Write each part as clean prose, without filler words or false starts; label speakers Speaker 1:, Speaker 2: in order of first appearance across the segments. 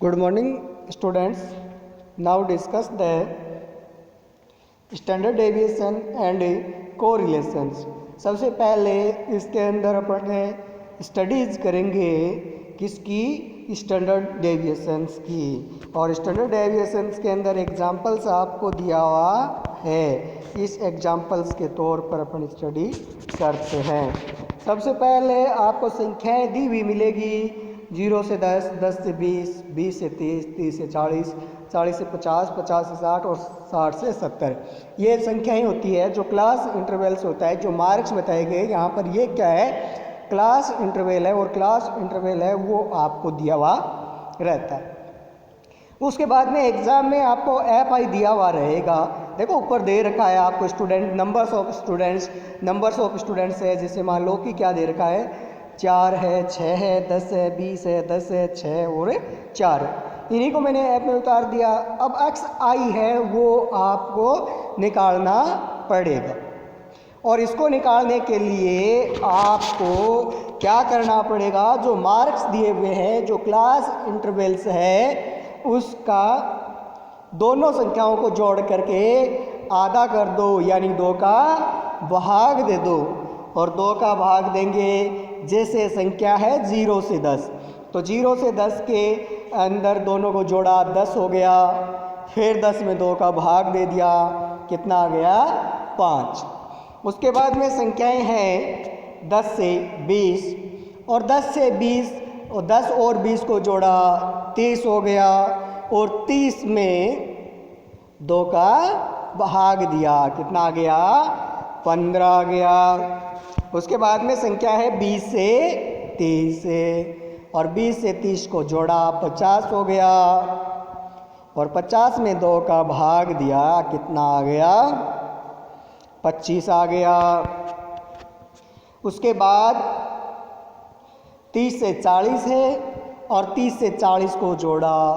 Speaker 1: Good morning students. Now discuss the standard deviation and correlations. सबसे पहले इसके अंदर अपन स्टडीज करेंगे किसकी, स्टैंडर्ड डेविएशंस की। और स्टैंडर्ड डेविएशंस के अंदर एग्जांपल्स आपको दिया हुआ है, इस एग्जांपल्स के तौर पर अपन स्टडी करते हैं। सबसे पहले आपको संख्याएं दी हुई मिलेगी 0 से 10, 10 से 20, 20 से 30, 30 से 40, 40 से 50, 50 से 60 और 60 से 70। ये संख्याएं होती है जो क्लास इंटरवल्स होता है, जो मार्क्स बताए गए। यहाँ पर ये क्या है, क्लास इंटरवल है, और क्लास इंटरवल है वो आपको दिया हुआ रहता है। उसके बाद में एग्ज़ाम में आपको FI दिया हुआ रहेगा। देखो ऊपर दे रखा है आपको स्टूडेंट, नंबर्स ऑफ स्टूडेंट्स है। जैसे मान लो कि क्या दे रखा है, 4 है, 6 है, 10 है, 20 है, 10 है, 6 और 4। इन्हीं को मैंने ऐप में उतार दिया। अब XI है वो आपको निकालना पड़ेगा, और इसको निकालने के लिए आपको क्या करना पड़ेगा, जो मार्क्स दिए हुए हैं, जो क्लास इंटरवल्स है, उसका दोनों संख्याओं को जोड़ करके आधा कर दो, यानी 2 का भाग दे दो। और 2 का भाग देंगे, जैसे संख्या है 0 से 10, तो 0 से 10 के अंदर दोनों को जोड़ा, 10 हो गया। फिर 10 में 2 का भाग दे दिया, कितना आ गया, 5। उसके बाद में संख्याएं हैं 10 से 20, और 10 से 20 और 10 और 20 को जोड़ा, 30 हो गया। और 30 में 2 का भाग दिया, कितना आ गया, 15 आ गया। उसके बाद में संख्या है 20 से 30 से, और 20 से 30 को जोड़ा, 50 हो गया। और 50 में 2 का भाग दिया, कितना आ गया, 25 आ गया। उसके बाद 30 से 40 है, और 30 से 40 को जोड़ा,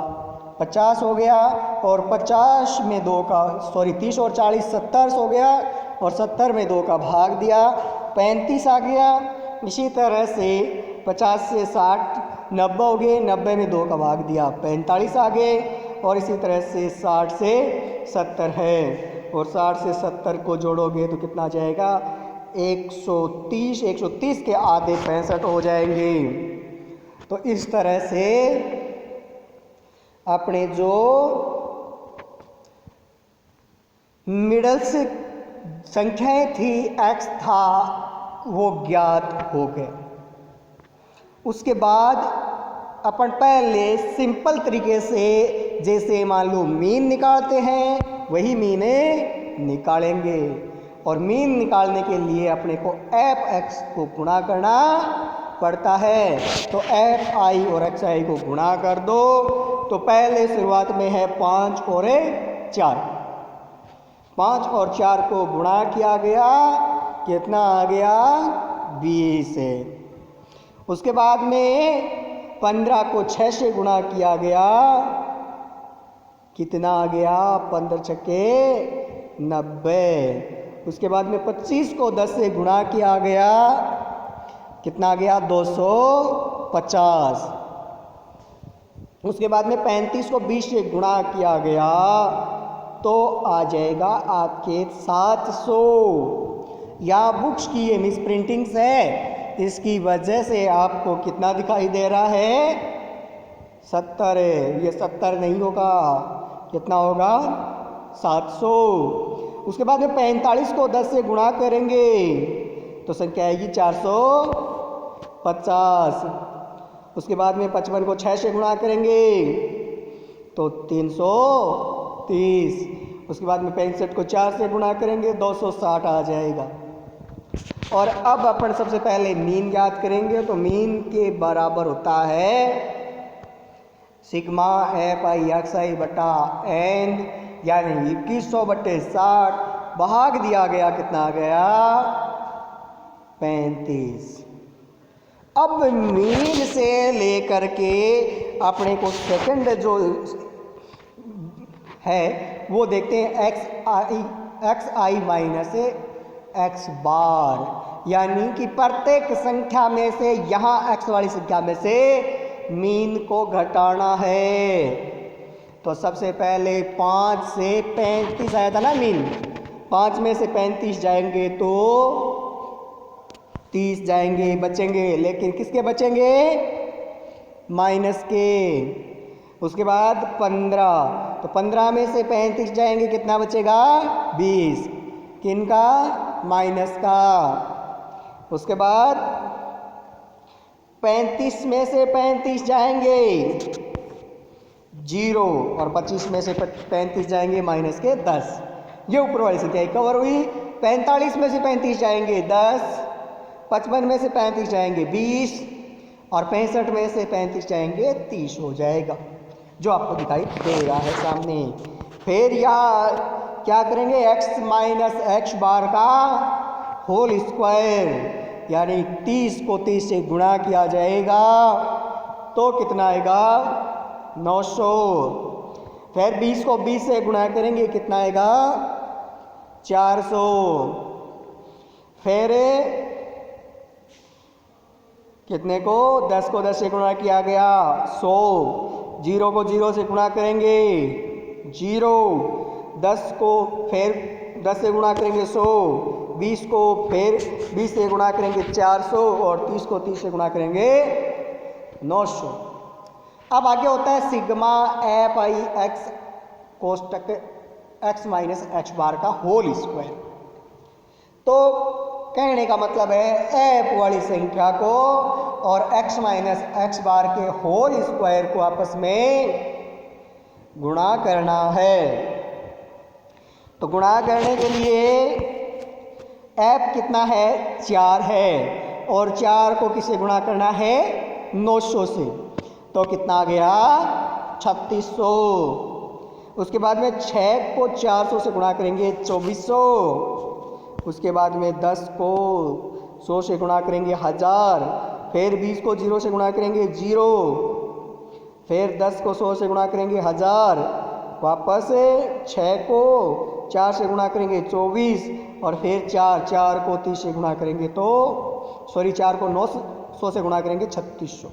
Speaker 1: 50 हो गया। और 50 में 2 का 30 और 40 70 हो गया, और 70 में 2 का भाग दिया, 35 आ गया। इसी तरह से 50 से 60 90 हो गए, 90 में 2 का भाग दिया, 45 आ गए। और इसी तरह से 60 से 70 है, और 60 से 70 को जोड़ोगे तो कितना आ जाएगा, 130। 130 के आधे 65 हो जाएंगे। तो इस तरह से अपने जो मिडल से संख्याएं थी, x था, वो ज्ञात हो गए। उसके बाद अपन पहले सिंपल तरीके से, जैसे मान लो मीन निकालते हैं, वही मीने निकालेंगे। और मीन निकालने के लिए अपने को FX को गुणा करना पड़ता है। तो FI और XI को गुणा कर दो। तो पहले शुरुआत में है 5 और 4, 5 और 4 को गुणा किया गया, कितना आ गया, 20 है। उसके बाद में 15 को 6 से गुणा किया गया, कितना आ गया, 15 छक्के 90। उसके बाद में 25 को 10 से गुणा किया गया, कितना आ गया, 250। उसके बाद में 35 को 20 से गुणा किया गया, तो आ जाएगा आपके 700। या बुक्स की ये मिस प्रिंटिंग्स है, इसकी वजह से आपको कितना दिखाई दे रहा है, 70 है। ये 70 नहीं होगा, कितना होगा, 700। उसके बाद में 45 को 10 से गुणा करेंगे तो संख्या आएगी 450। उसके बाद में 55 को 6 से गुणा करेंगे तो 330। उसके बाद में 65 को 4 से गुणा करेंगे, 260 आ जाएगा। और अब अपन सबसे पहले मीन ज्ञात करेंगे। तो मीन के बराबर होता है सिग्मा FI XI बटा n, यानी 2100/60 भाग दिया गया, कितना आ गया, 35। अब मीन से लेकर के अपने को सेकंड जो है वो देखते हैं, XI माइनस x बार, यानी कि प्रत्येक संख्या में से, यहाँ x वाली संख्या में से मीन को घटाना है। तो सबसे पहले 5 से 35 आया था ना मीन, 5 में से 35 जाएंगे तो 30 जाएंगे, बचेंगे, लेकिन किसके बचेंगे? माइनस के। उसके बाद 15, तो 15 में से 35 जाएंगे, कितना बचेगा? 20। किनका? माइनस का। उसके बाद 35 में से 35 जाएंगे 0, और 25 में से 35 जाएंगे माइनस के 10। ये ऊपर वाली संख्या कवर हुई। 45 में से 35 जाएंगे 10, 55 में से 35 जाएंगे 20, और 65 में से 35 जाएंगे 30 हो जाएगा, जो आपको दिखाई दे रहा है सामने। फिर यहाँ क्या करेंगे? x माइनस एक्स बार का होल स्क्वायर, यानी 30 को 30 से गुणा किया जाएगा तो कितना आएगा? 900। फिर 20 को 20 से गुणा करेंगे, कितना आएगा? 400। फिर कितने को? 10 को 10 से गुणा किया गया 100। 0 को 0 से गुणा करेंगे 0। 10 को फिर 10 से गुणा करेंगे 100। 20 को फिर 20 से गुणा करेंगे 400, और 30 को 30 से गुणा करेंगे 900। अब आगे होता है सिग्मा एफ आई एक्स कोष्टक एक्स माइनस एक्स बार का होल स्क्वायर। तो कहने का मतलब है एफ वाली संख्या को और x माइनस एक्स बार के होल स्क्वायर को आपस में गुणा करना है। तो गुणा करने के लिए f कितना है? 4 है, और 4 को किससे गुणा करना है? 900 से। तो कितना आ गया? 3600। उसके बाद में 6 को 400 से गुणा करेंगे 2400। उसके बाद में 10 को 100 से गुणा करेंगे 1000। फिर 20 को 0 से गुणा करेंगे 0। फिर 10 को 100 से गुणा करेंगे 1000। वापस 6 को 4 से गुणा करेंगे 24, और फिर 4 को 30 से गुणा करेंगे तो 4 को 900 से गुणा करेंगे 3600।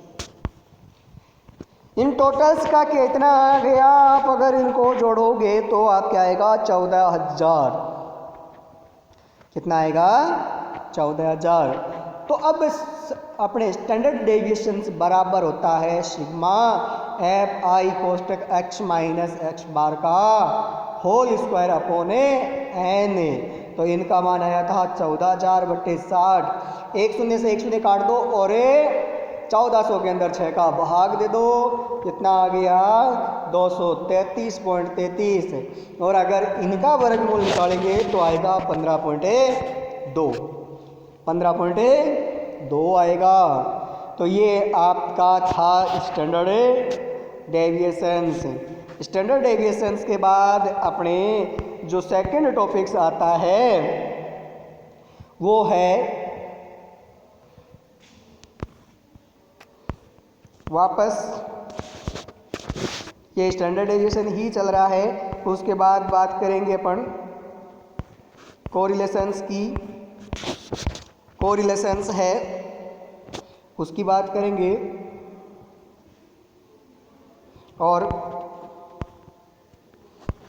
Speaker 1: इन टोटल्स का कितना आ गया? आप अगर इनको जोड़ोगे तो आप क्या आएगा? 14000। कितना आएगा? 14000। तो अब अपने स्टैंडर्ड डेविएशन बराबर होता है सिग्मा एफ आई कोष्टक x माइनस एक्स बार का होल स्क्वायर अपॉन एन। तो इनका मान आया था 14000/60। एक शून्य से एक शून्य काट दो और 1400 के अंदर 6 का भाग दे दो, कितना आ गया? 233.33। और अगर इनका वर्गमूल निकालेंगे तो आएगा 15.2। 15.2 आएगा। तो ये आपका था स्टैंडर्ड डेविएशंस। स्टैंडर्ड डेविएशंस के बाद अपने जो सेकंड टॉपिक्स आता है वो है वापस ये स्टैंडर्ड डेविएशन ही चल रहा है। उसके बाद बात करेंगे अपन कोरिलेशंस की। कोरिलेशंस है उसकी बात करेंगे, और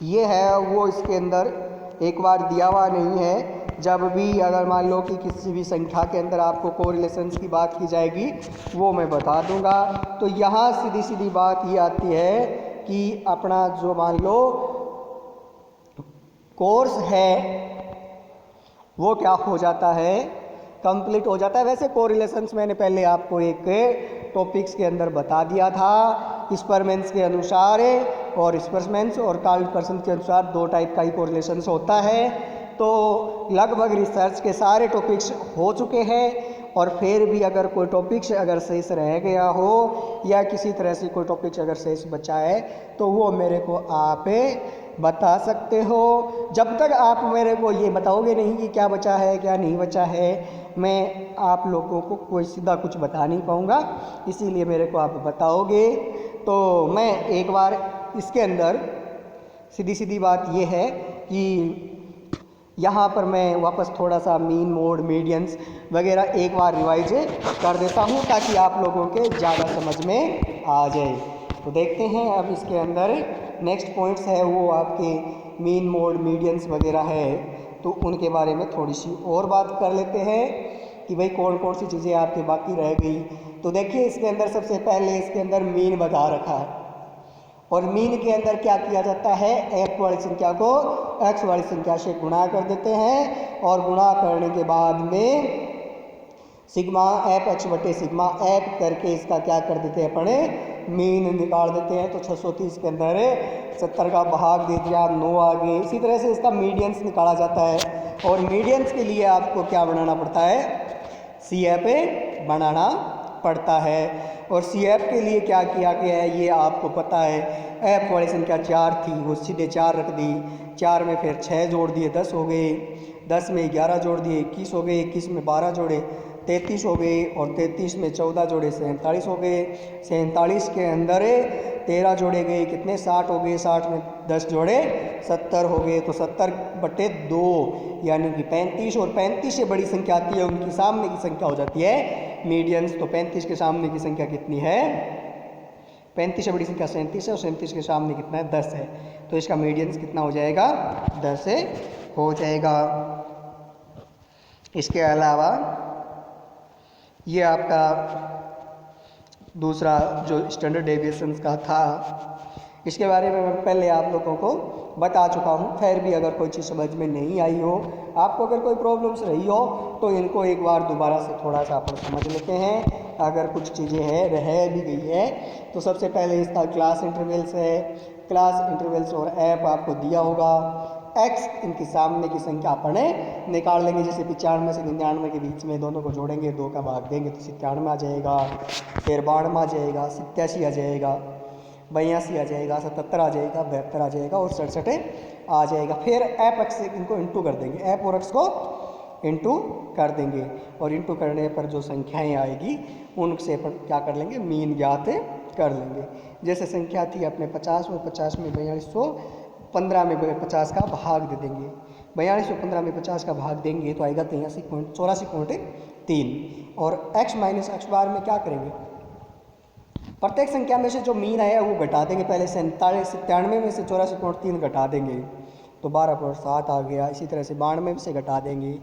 Speaker 1: ये है वो इसके अंदर एक बार दिया हुआ नहीं है। जब भी अगर मान लो कि किसी भी संख्या के अंदर आपको कोरिलेशंस की बात की जाएगी वो मैं बता दूंगा। तो यहाँ सीधी सीधी बात ये आती है कि अपना जो मान लो कोर्स है वो क्या हो जाता है? कंप्लीट हो जाता है। वैसे कोरिलेशंस मैंने पहले आपको एक टॉपिक्स के अंदर बता दिया था, स्परमैन्स के अनुसार और स्परमैन्स और कार्ल पर्सन के अनुसार 2 टाइप का ही कोरिलेशंस होता है। तो लगभग रिसर्च के सारे टॉपिक्स हो चुके हैं, और फिर भी अगर कोई टॉपिक्स अगर शेष रह गया हो या किसी तरह से कोई टॉपिक्स अगर शेष बचा है तो वो मेरे को आप बता सकते हो। जब तक आप मेरे को ये बताओगे नहीं कि क्या बचा है क्या नहीं बचा है, मैं आप लोगों को कोई सीधा कुछ बता नहीं पाऊँगा। इसीलिए मेरे को आप बताओगे तो मैं एक बार इसके अंदर सीधी सीधी बात ये है कि यहाँ पर मैं वापस थोड़ा सा मीन मोड मीडियंस वगैरह एक बार रिवाइज कर देता हूँ ताकि आप लोगों के ज़्यादा समझ में आ जाए। तो देखते हैं अब इसके अंदर नेक्स्ट पॉइंट्स है वो आपके मीन मोड मीडियंस वगैरह है, तो उनके बारे में थोड़ी सी और बात कर लेते हैं कि भाई कौन कौन सी चीज़ें आपकी बाकी रह गई। तो देखिए इसके अंदर सबसे पहले इसके अंदर मीन बता रखा है, और मीन के अंदर क्या किया जाता है, एफ वाली संख्या को एक्स वाली संख्या से गुणा कर देते हैं, और गुणा करने के बाद में सिग्मा एफ एक्स बटे सिग्मा एफ करके इसका क्या कर देते हैं, अपने मीन निकाल देते हैं। तो 630 के अंदर 70 का भाग दे दिया, 9 आ गए। इसी तरह से इसका मीडियंस निकाला जाता है, और मीडियंस के लिए आपको क्या बनाना पड़ता है, सी एफ बनाना पड़ता है। और सी एफ के लिए क्या किया गया है ये आपको पता है, एफ वाली संख्या 4 थी, वो सीधे 4 रख दी, 4 में फिर 6 जोड़ दिए 10 हो गए, 10 में 11 जोड़ दिए 21 हो गए, 21 में 12 जोड़े 33 हो गए, और 33 में 14 जोड़े 47 हो गए, 47 के अंदर 13 जोड़े गए कितने 60 हो गए, 60 में 10 जोड़े 70 हो गए। तो 70 बटे 2 यानी कि 35, और 35 से बड़ी संख्या आती है उनकी सामने की संख्या हो जाती है मीडियंस। तो 35 के सामने की संख्या कितनी है, 35 से बड़ी संख्या 37 है, और 37 के सामने कितना है 10 है। तो इसका मीडियंस कितना हो जाएगा, 10 से हो जाएगा। इसके अलावा ये आपका दूसरा जो स्टैंडर्ड डेविएशंस का था, इसके बारे में मैं पहले आप लोगों को बता चुका हूँ। फिर भी अगर कोई चीज़ समझ में नहीं आई हो, आपको अगर कोई प्रॉब्लम्स रही हो, तो इनको एक बार दोबारा से थोड़ा सा अपन समझ लेते हैं। अगर कुछ चीज़ें हैं रह भी गई है, तो सबसे पहले इसका क्लास इंटरवल्स है, क्लास इंटरवल्स और ऐप आपको दिया होगा। एक्स इनके सामने की संख्या अपने निकाल लेंगे, जैसे 95 से 99 के बीच में दोनों को जोड़ेंगे, 2 का भाग देंगे तो 97 आ जाएगा, फिर 92 आ जाएगा, 87 आ जाएगा, 82 आ जाएगा, 77 आ जाएगा, 72 आ जाएगा, और 67 आ जाएगा। फिर एफ एक्स से इनको इंटू कर देंगे, एफ और एक्स को इंटू कर देंगे, और इंटू करने पर जो संख्याएं आएगी उनसे अपन क्या कर लेंगे, मीन ज्ञात कर लेंगे। जैसे संख्या थी अपने 50 में 4215 में 50 का भाग दे देंगे, 4215 में 50 का भाग देंगे तो आएगा 83.3। और x माइनस एक्स बार में क्या करेंगे, प्रत्येक संख्या में से जो मीन आया वो घटा देंगे। पहले 97 में से 84.3 घटा देंगे तो 12.7 आ गया। इसी तरह से 92 में से घटा देंगे,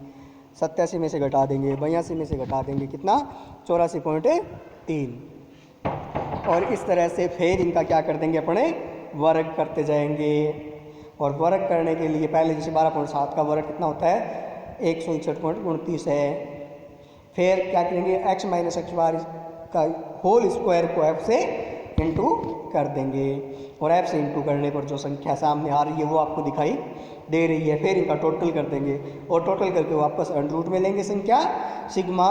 Speaker 1: 87 में से घटा देंगे, 82 में से घटा देंगे, कितना 84.3। और इस तरह से फिर इनका क्या कर देंगे, अपने वर्ग करते जाएंगे। और वर्ग करने के लिए पहले जैसे 12.7 का वर्ग कितना होता है, 161.29 है। फिर क्या करेंगे, x माइनस एक्स बार का होल स्क्वायर को f से इंटू कर देंगे, और f से इंटू करने पर जो संख्या सामने आ रही है वो आपको दिखाई दे रही है। फिर इनका टोटल कर देंगे, और टोटल करके वापस अंडर रूट में लेंगे संख्या, सिग्मा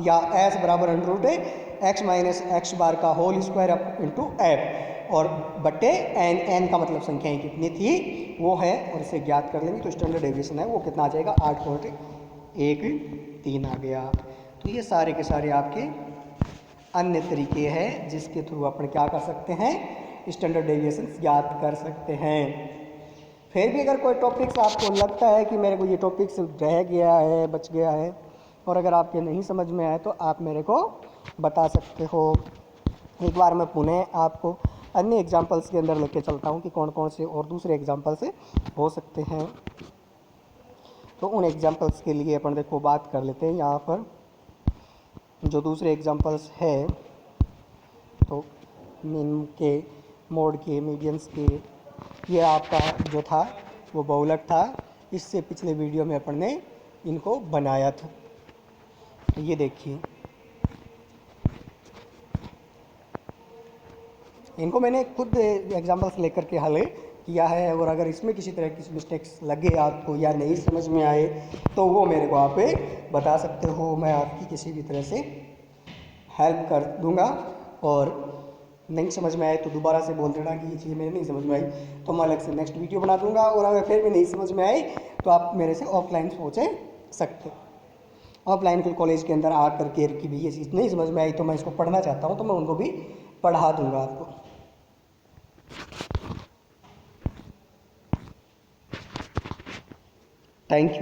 Speaker 1: या s बराबर under root x minus x bar का whole square up into f, और बटे एन, एन का मतलब संख्याएं कितनी थी वो है, और इसे ज्ञात कर लेंगे। तो स्टैंडर्ड डेविएशन है वो कितना आ जाएगा, 8.13 आ गया। तो ये सारे के सारे आपके अन्य तरीके हैं जिसके थ्रू अपन क्या कर सकते हैं, स्टैंडर्ड डेविएशन ज्ञात कर सकते हैं। फिर भी अगर कोई टॉपिक्स आपको लगता है कि मेरे को ये टॉपिक्स रह गया है, बच गया है, और अगर आपके नहीं समझ में आए तो आप मेरे को बता सकते हो। एक बार मैं पुनः आपको अन्य एग्जाम्पल्स के अंदर लेके चलता हूँ कि कौन कौन से और दूसरे एग्जाम्पल्स हो सकते हैं। तो उन एग्जाम्पल्स के लिए अपन देखो बात कर लेते हैं। यहाँ पर जो दूसरे एग्जाम्पल्स है, तो मीन के, मोड के, मीडियंस के, ये आपका जो था वो बहुलक था। इससे पिछले वीडियो में अपन ने इनको बनाया था। तो ये देखिए, इनको मैंने खुद एग्जाम्पल्स लेकर के हल किया है, और अगर इसमें किसी तरह की मिस्टेक्स लगे आपको या नहीं समझ में आए तो वो मेरे को आप बता सकते हो। मैं आपकी किसी भी तरह से हेल्प कर दूंगा, और नहीं समझ में आए तो दोबारा से बोल देना कि ये चीज़ मेरे नहीं समझ में आई, तो मैं अलग से नेक्स्ट वीडियो बना दूंगा। और अगर फिर भी नहीं समझ में आई तो आप मेरे से ऑफलाइन पूछ सकते हो। ऑफलाइन फिर कॉलेज के अंदर आ करके कि भी ये चीज़ नहीं समझ में आई तो मैं इसको पढ़ना चाहता हूँ, तो मैं उनको भी पढ़ा दूंगा आपको। Thank you.